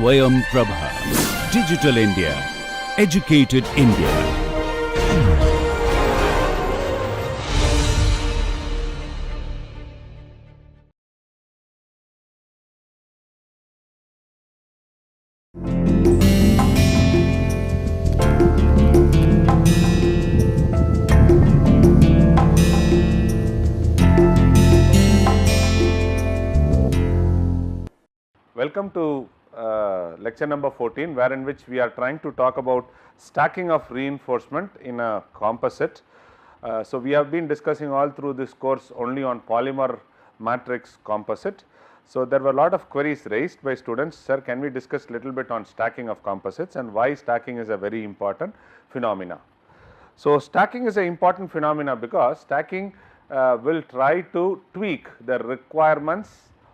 Swayam Prabha. Digital India. Educated India. Welcome to lecture number 14, wherein which we are trying to talk about stacking of reinforcement in a composite. So, we have been discussing all through this course only on polymer matrix composite. So, there were a lot of queries raised by students, sir, can we discuss little bit on stacking of composites and why stacking is a very important phenomena. So, stacking is an important phenomena because stacking will try to tweak the requirements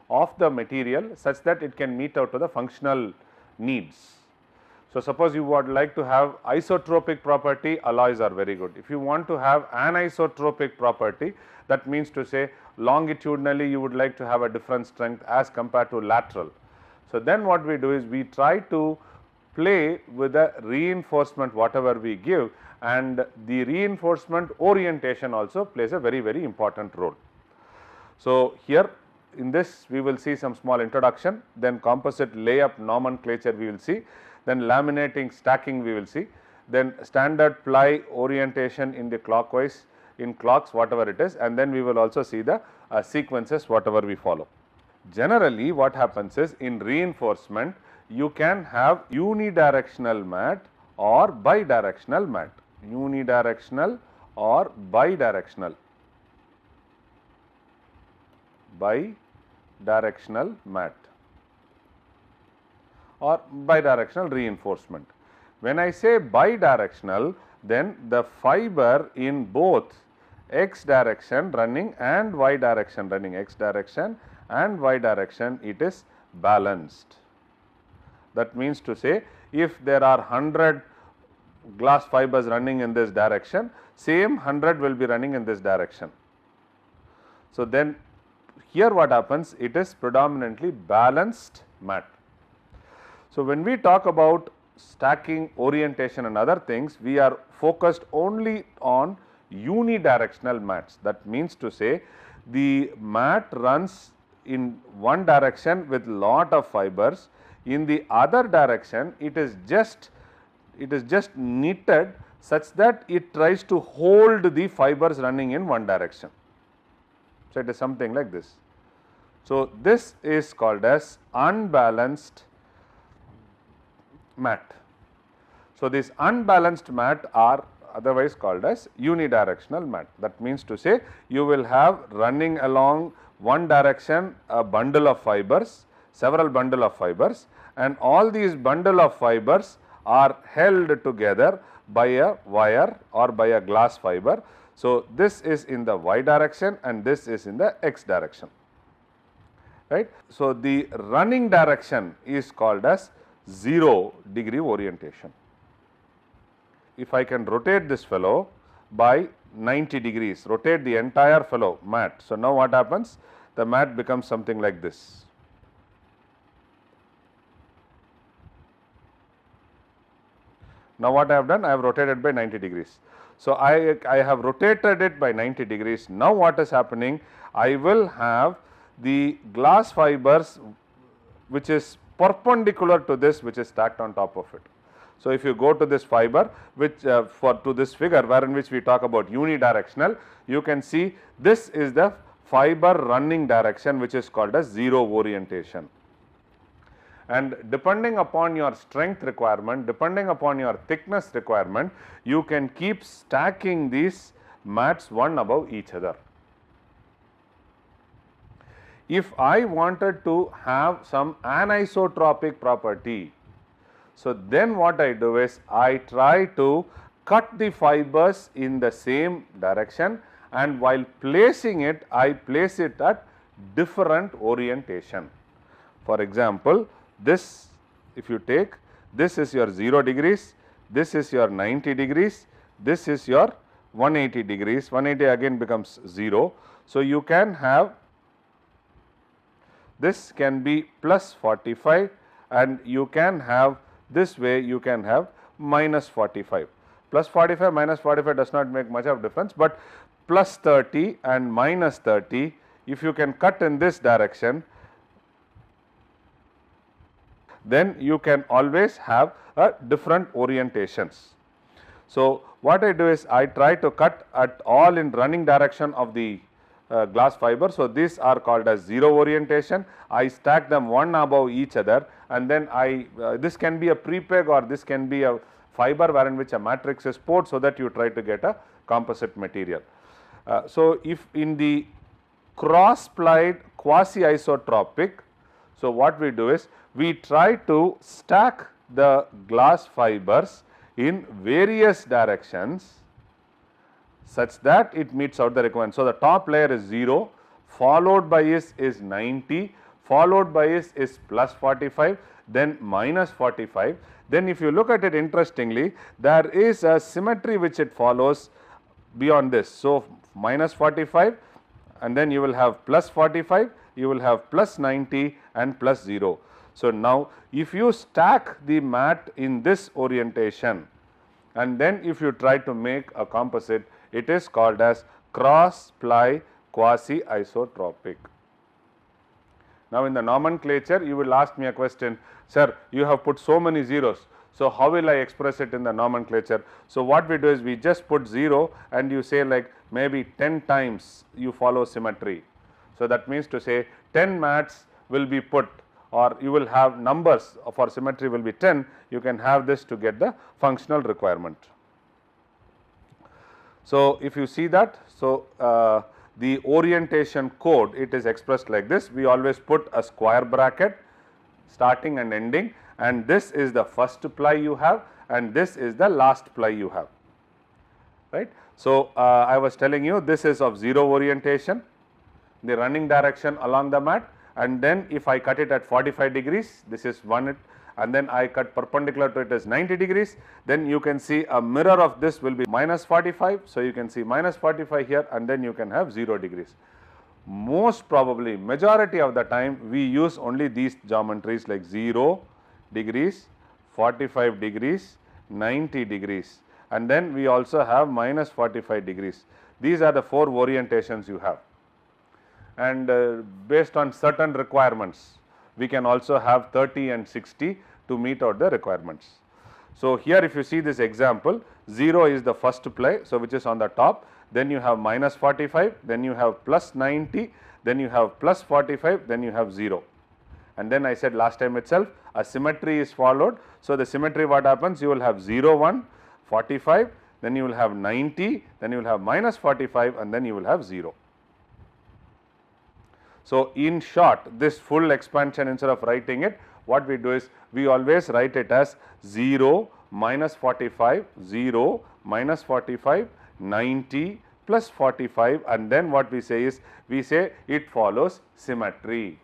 of the material such that it can meet out to the functional needs. So, suppose you would like to have isotropic property, alloys are very good. If you want to have anisotropic property, that means to say longitudinally you would like to have a different strength as compared to lateral. So, then what we do is we try to play with the reinforcement whatever we give, and the reinforcement orientation also plays a very important role. So, here in this we will see some small introduction, then composite layup nomenclature we will see, then laminating stacking we will see, then standard ply orientation in the clockwise, in clocks whatever it is, and then we will also see the sequences whatever we follow. Generally what happens is in reinforcement you can have unidirectional mat or bidirectional mat, unidirectional or bidirectional mat or bidirectional reinforcement. When I say bidirectional, then the fiber in both x direction running and y direction running, x direction and y direction, it is balanced. That means to say if there are 100 glass fibers running in this direction, same 100 will be running in this direction. So, then here what happens, it is predominantly balanced mat. So, when we talk about stacking orientation and other things, we are focused only on unidirectional mats. That means to say the mat runs in one direction with lot of fibers, in the other direction it is just knitted such that it tries to hold the fibers running in one direction. So, it is something like this. So, this is called as unbalanced mat. So, these unbalanced mat are otherwise called as unidirectional mat. That means to say you will have running along one direction a bundle of fibers, several bundle of fibers, and all these bundle of fibers are held together by a wire or by a glass fiber. So, this is in the y direction and this is in the x direction, right. So, the running direction is called as 0 degree orientation. If I can rotate this fellow by 90 degrees, rotate the entire fellow mat. So, now what happens? The mat becomes something like this. Now, what I have done? I have rotated by 90 degrees. So, I have rotated it by 90 degrees. Now, what is happening? I will have the glass fibers which is perpendicular to this, which is stacked on top of it. So, if you go to this fiber which to this figure wherein which we talk about unidirectional, you can see this is the fiber running direction which is called as 0 orientation. And depending upon your strength requirement, depending upon your thickness requirement, you can keep stacking these mats one above each other. If I wanted to have some anisotropic property, so then what I do is I try to cut the fibers in the same direction, and while placing it, I place it at different orientation. For example, this, if you take, this is your 0 degrees, this is your 90 degrees, this is your 180 degrees, 180 again becomes 0. So, you can have this can be plus 45 and you can have this way, you can have minus 45. Plus 45 minus 45 does not make much of difference, but plus 30 and minus 30, if you can cut in this direction, then you can always have a different orientations. So, what I do is I try to cut at all in running direction of the glass fiber. So, these are called as 0 orientation. I stack them one above each other, and then this can be a prepeg or this can be a fiber wherein which a matrix is poured, so that you try to get a composite material. So, if in the cross-plied quasi-isotropic, so what we do is we try to stack the glass fibers in various directions such that it meets out the requirement. So, the top layer is 0, followed by is 90, followed by is plus 45, then minus 45. Then if you look at it interestingly, there is a symmetry which it follows beyond this. So, minus 45, and then you will have plus 45, you will have plus 90 and plus 0. So, now if you stack the mat in this orientation, and then if you try to make a composite, it is called as cross-ply quasi-isotropic. Now, in the nomenclature, you will ask me a question, sir, you have put so many zeros, so how will I express it in the nomenclature? So, what we do is we just put 0 and you say like maybe 10 times you follow symmetry. So, that means to say 10 mats will be put, or you will have numbers for symmetry will be 10, you can have this to get the functional requirement. So, if you see that, so the orientation code, it is expressed like this. We always put a square bracket starting and ending, and this is the first ply you have and this is the last ply you have, right. So, I was telling you this is of 0 orientation, the running direction along the mat, and then if I cut it at 45 degrees, this is one, and then I cut perpendicular to it as 90 degrees, then you can see a mirror of this will be minus 45. So, you can see minus 45 here, and then you can have 0 degrees. Most probably majority of the time we use only these geometries like 0 degrees, 45 degrees, 90 degrees, and then we also have minus 45 degrees. These are the 4 orientations you have, and based on certain requirements we can also have 30 and 60 to meet out the requirements. So, here if you see this example, 0 is the first ply, so which is on the top, then you have minus 45, then you have plus 90, then you have plus 45, then you have 0. And then I said last time itself a symmetry is followed. So, the symmetry what happens, you will have 0, 1, 45, then you will have 90, then you will have minus 45, and then you will have 0. So, in short, this full expansion, instead of writing it, what we do is we always write it as 0, minus 45, 0, minus 45, 90, plus 45, and then what we say is, we say it follows symmetry.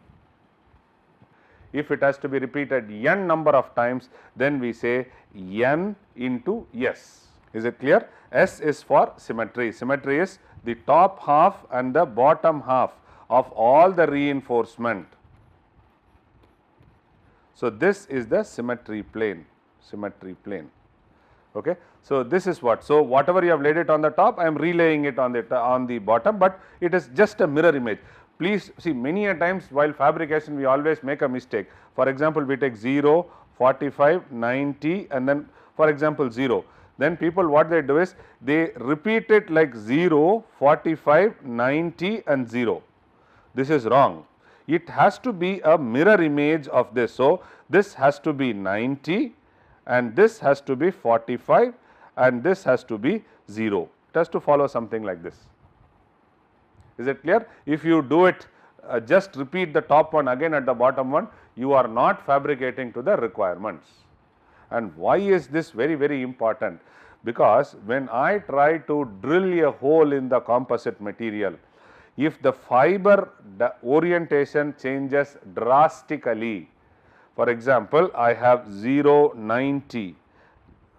If it has to be repeated n number of times, then we say n into S. Is it clear? S is for symmetry. Symmetry is the top half and the bottom half of all the reinforcement. So, this is the symmetry plane, okay. So, this is what. So, whatever you have laid it on the top, I am relaying it on the bottom, but it is just a mirror image. Please see, many a times while fabrication we always make a mistake. For example, we take 0, 45, 90, and then for example 0. Then people what they do is they repeat it like 0, 45, 90 and 0. This is wrong. It has to be a mirror image of this. So, this has to be 90 and this has to be 45 and this has to be 0. It has to follow something like this. Is it clear? If you do it just repeat the top one again at the bottom one, you are not fabricating to the requirements. And why is this very, very important? Because when I try to drill a hole in the composite material, if the fiber orientation changes drastically, for example, I have 0, 90,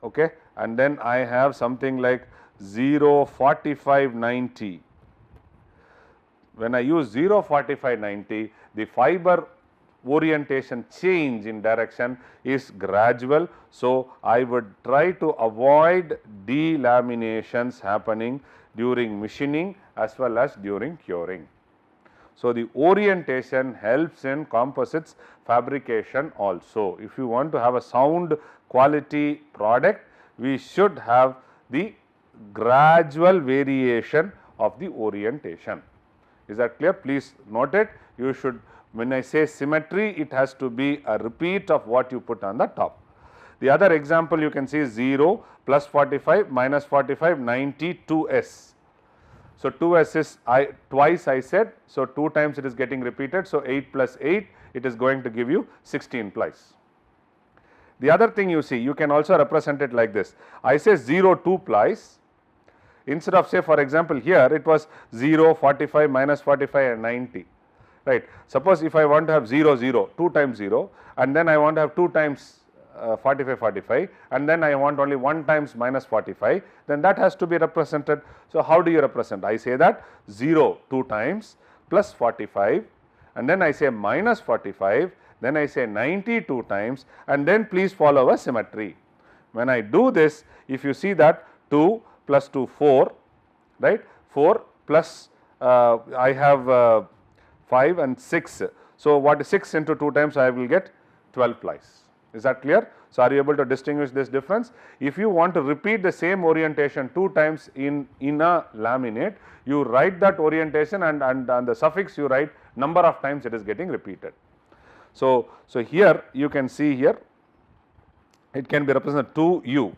okay, and then I have something like 0, 45, 90. When I use 0, 45, 90, the fiber orientation change in direction is gradual. So, I would try to avoid delaminations happening during machining as well as during curing. So, the orientation helps in composites fabrication also. If you want to have a sound quality product, we should have the gradual variation of the orientation. Is that clear? Please note it. You should, when I say symmetry, it has to be a repeat of what you put on the top. The other example you can see is 0, plus 45, minus 45, 90, 2s. So, 2s is twice I said, so 2 times it is getting repeated. So, 8 plus 8, it is going to give you 16 plies. The other thing you see, you can also represent it like this. I say 0, 2 plies. Instead of, say, for example, here it was 0, 45, minus 45 and 90, right. Suppose if I want to have 0, 0, 2 times 0, and then I want to have 2 times 45, 45, and then I want only 1 times minus 45, then that has to be represented. So, how do you represent? I say that 0 2 times plus 45, and then I say minus 45, then I say 90 2 times, and then please follow a symmetry. When I do this, if you see that 2 plus 2 4, right, 4 plus I have 5 and 6. So, what is 6 into 2 times I will get 12 plies. Is that clear? So, are you able to distinguish this difference? If you want to repeat the same orientation 2 times in a laminate, you write that orientation and the suffix you write number of times it is getting repeated. So, here you can see here it can be represented 2u.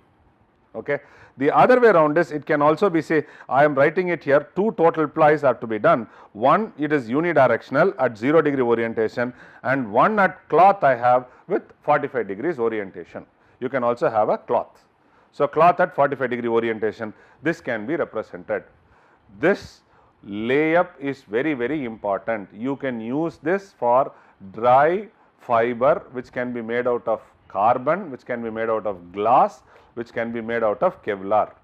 Okay. The other way around is it can also be, say, I am writing it here, 2 total plies are to be done. One, it is unidirectional at 0 degree orientation, and one at cloth I have with 45 degrees orientation. You can also have a cloth. So, cloth at 45 degree orientation, this can be represented. This layup is very, very important. You can use this for dry fiber which can be made out of carbon, which can be made out of glass, which can be made out of Kevlar.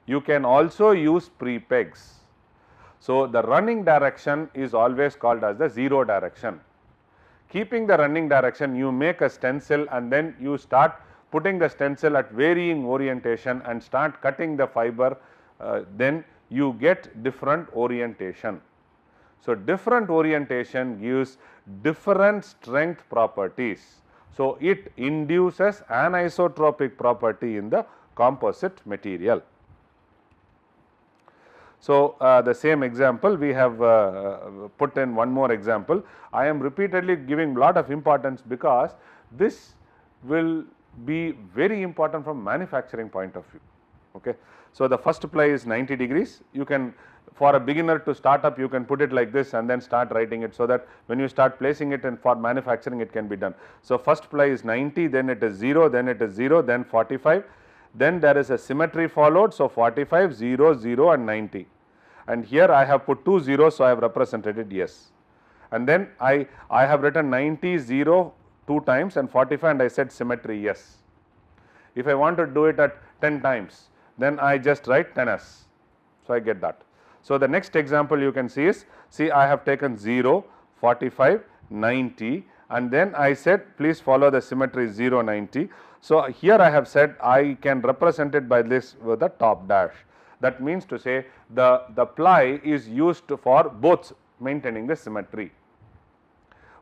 You can also use pre-pegs. So, the running direction is always called as the 0 direction. Keeping the running direction, you make a stencil and then you start putting the stencil at varying orientation and start cutting the fiber, then you get different orientation. So, different orientation gives different strength properties. So, it induces anisotropic property in the composite material. So, the same example we have put in one more example. I am repeatedly giving lot of importance because this will be very important from manufacturing point of view. Okay. So, the first ply is 90 degrees. You can, for a beginner to start up, you can put it like this and then start writing it, so that when you start placing it in for manufacturing it can be done. So, first ply is 90, then it is 0, then it is 0, then 45, then there is a symmetry followed. So, 45, 0, 0 and 90, and here I have put 2 zeros, so I have represented it yes, and then I have written 90, 0 2 times and 45 and I said symmetry yes. If I want to do it at 10 times, then I just write 10s, so I get that. So, the next example you can see is, see, I have taken 0, 45, 90 and then I said please follow the symmetry 0, 90. So, here I have said I can represent it by this with the top dash. That means to say the ply is used for both maintaining the symmetry.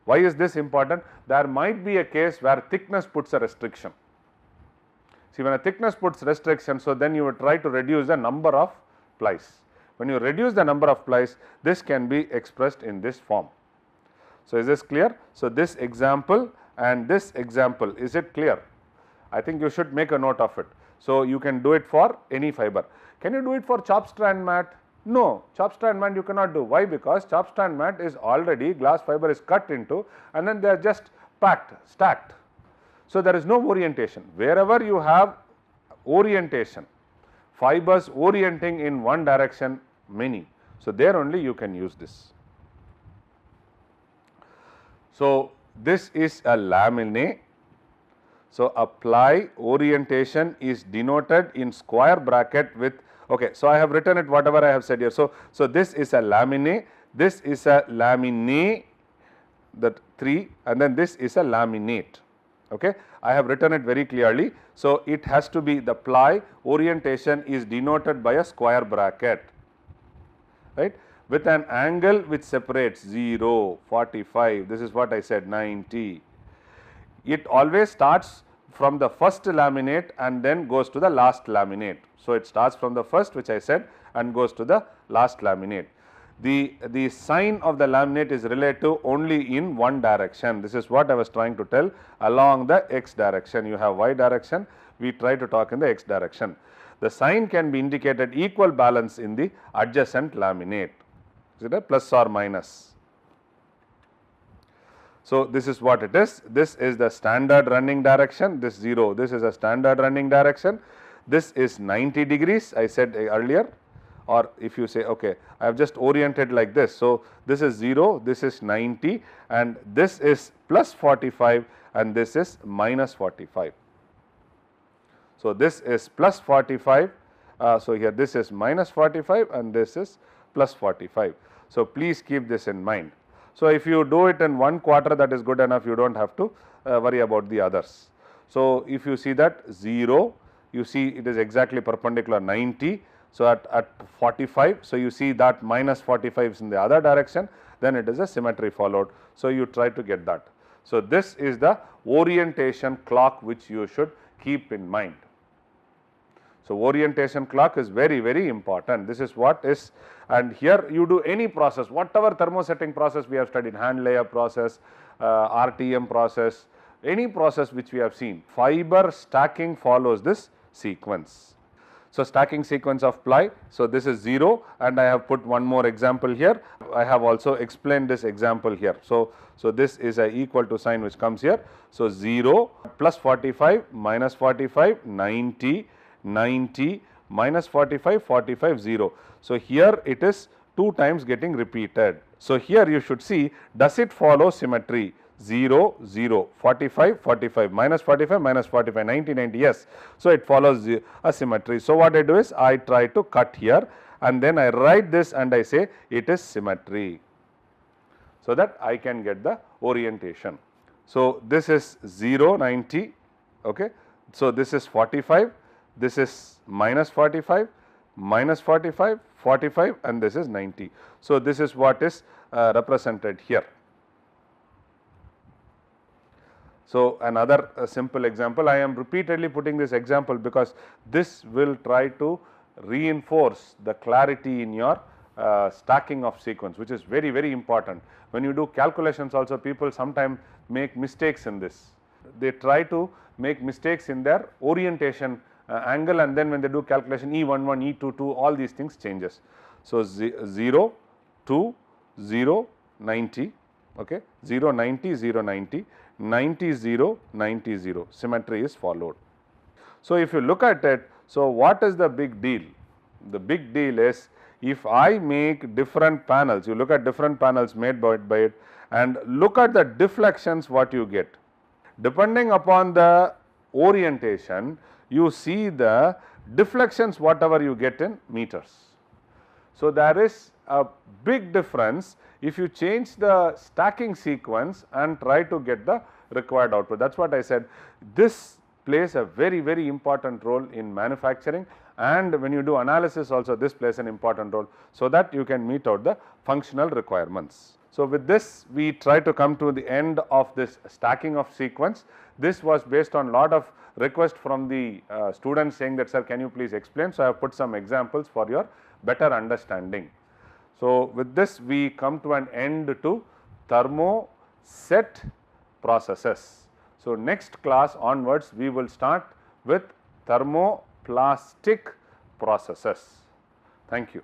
Why is this important? There might be a case where thickness puts a restriction. See, when a thickness puts restriction, so then you would try to reduce the number of plies. When you reduce the number of plies, this can be expressed in this form. So, is this clear? So, this example and this example, is it clear? I think you should make a note of it. So, you can do it for any fiber. Can you do it for chop strand mat? No, chop strand mat you cannot do. Why? Because chop strand mat is already glass fiber is cut into and then they are just packed, stacked. So, there is no orientation. Wherever you have orientation, fibers orienting in one direction, many. So, there only you can use this. So, this is a laminate. So, a ply orientation is denoted in square bracket with, okay. So, I have written it whatever I have said here. So, this is a laminate, this is a laminate that 3, and then this is a laminate. Okay, I have written it very clearly. So, it has to be the ply orientation is denoted by a square bracket, right, with an angle which separates 0, 45, this is what I said, 90. It always starts from the first laminate and then goes to the last laminate. So, it starts from the first, which I said, and goes to the last laminate. The sign of the laminate is relative only in one direction. This is what I was trying to tell. Along the x direction, you have y direction, we try to talk in the x direction. The sign can be indicated equal balance in the adjacent laminate. Is it a plus or minus? So, this is what it is. This is the standard running direction, this 0, this is a standard running direction. This is 90 degrees, I said earlier. Or if you say, okay, I have just oriented like this. So, this is 0, this is 90, and this is plus 45, and this is minus 45. So, this is plus 45. So, here this is minus 45 and this is plus 45. So, please keep this in mind. So, if you do it in 1/4, that is good enough, you do not have to worry about the others. So, if you see that 0, you see it is exactly perpendicular 90. So, at 45, so you see that minus 45 is in the other direction, then it is a symmetry followed. So, you try to get that. So, this is the orientation clock which you should keep in mind. So, orientation clock is very, very important. This is what is, and here you do any process, whatever thermosetting process we have studied, hand layer process, RTM process, any process which we have seen, fiber stacking follows this sequence. So, stacking sequence of ply. So, this is 0, and I have put one more example here. I have also explained this example here. So, this is a equal to sign which comes here. So, 0 plus 45 minus 45 90 90 minus 45 45 0. So, here it is 2 times getting repeated. So, here you should see, does it follow symmetry? 0 0 45 45 minus 45 minus 45 90 90, yes. So, it follows a symmetry. So, what I do is I try to cut here and then I write this and I say it is symmetry, so that I can get the orientation. So, this is 0 90, okay. So, this is 45, this is minus 45 minus 45 45 and this is 90. So, this is what is represented here. So, another simple example, I am repeatedly putting this example because this will try to reinforce the clarity in your stacking of sequence, which is very, very important. When you do calculations also, people sometimes make mistakes in this. They try to make mistakes in their orientation angle, and then when they do calculation E11, E22, all these things changes. So, 0, 2, 0, 90, okay, 0, 90, 0, 90. 90 0 90 0, symmetry is followed. So, if you look at it, so what is the big deal? The big deal is, if I make different panels, you look at different panels made by it and look at the deflections what you get. Depending upon the orientation, you see the deflections whatever you get in meters. So, there is a big difference if you change the stacking sequence and try to get the required output. That is what I said, this plays a very, very important role in manufacturing, and when you do analysis also this plays an important role, so that you can meet out the functional requirements. So, with this we try to come to the end of this stacking of sequence. This was based on lot of request from the students saying that, sir, can you please explain. So, I have put some examples for your better understanding. So, with this we come to an end to thermoset processes. So, next class onwards we will start with thermoplastic processes. Thank you.